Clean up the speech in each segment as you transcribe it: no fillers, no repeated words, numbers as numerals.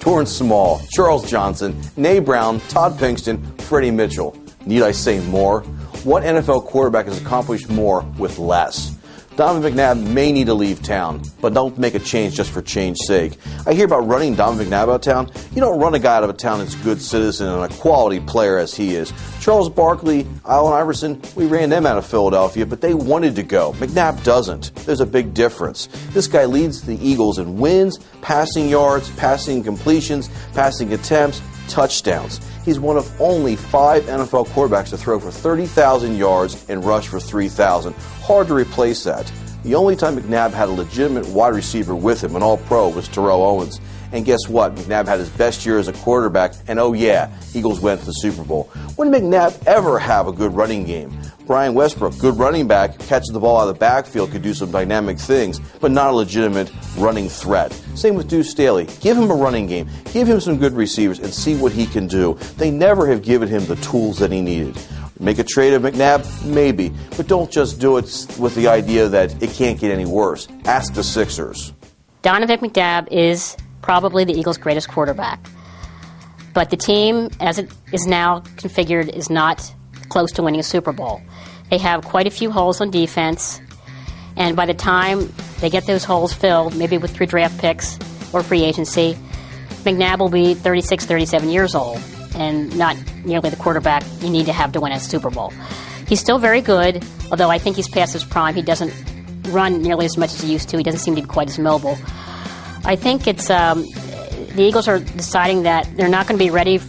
Thorne Small, Charles Johnson, Nay Brown, Todd Pinkston, Freddie Mitchell. Need I say more? What NFL quarterback has accomplished more with less? Donovan McNabb may need to leave town, but don't make a change just for change's sake. I hear about running Donovan McNabb out of town. You don't run a guy out of a town that's a good citizen and a quality player as he is. Charles Barkley, Allen Iverson, we ran them out of Philadelphia, but they wanted to go. McNabb doesn't. There's a big difference. This guy leads the Eagles in wins, passing yards, passing completions, passing attempts, touchdowns. He's one of only 5 NFL quarterbacks to throw for 30,000 yards and rush for 3,000. Hard to replace that. The only time McNabb had a legitimate wide receiver with him, an all-pro, was Terrell Owens. And guess what? McNabb had his best year as a quarterback, and oh yeah, Eagles went to the Super Bowl. When did McNabb ever have a good running game? Brian Westbrook, good running back, catches the ball out of the backfield, could do some dynamic things, but not a legitimate running threat. Same with Deuce Staley. Give him a running game. Give him some good receivers and see what he can do. They never have given him the tools that he needed. Make a trade of McNabb? Maybe. But don't just do it with the idea that it can't get any worse. Ask the Sixers. Donovan McNabb is probably the Eagles' greatest quarterback. But the team, as it is now configured, is not close to winning a Super Bowl. They have quite a few holes on defense, and by the time they get those holes filled, maybe with 3 draft picks or free agency, McNabb will be 36, 37 years old, and not nearly the quarterback you need to have to win a Super Bowl. He's still very good, although I think he's past his prime. He doesn't run nearly as much as he used to. He doesn't seem to be quite as mobile. I think it's the Eagles are deciding that they're not going to be ready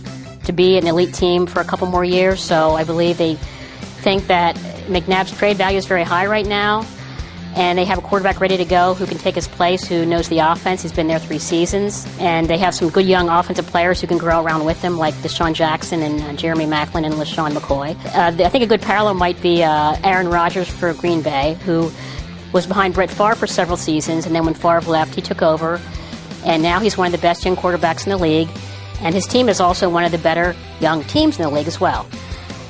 to be an elite team for a couple more years, so I believe they think that McNabb's trade value is very high right now, and they have a quarterback ready to go who can take his place, who knows the offense. He's been there 3 seasons, and they have some good young offensive players who can grow around with him, like Deshaun Jackson and Jeremy Maclin and LaShawn McCoy. I think a good parallel might be Aaron Rodgers for Green Bay, who was behind Brett Favre for several seasons, and then when Favre left, he took over, and now he's one of the best young quarterbacks in the league, and his team is also one of the better young teams in the league as well.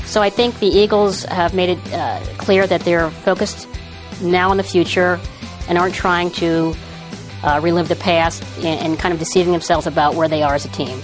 So I think the Eagles have made it clear that they're focused now on the future and aren't trying to relive the past and kind of deceiving themselves about where they are as a team.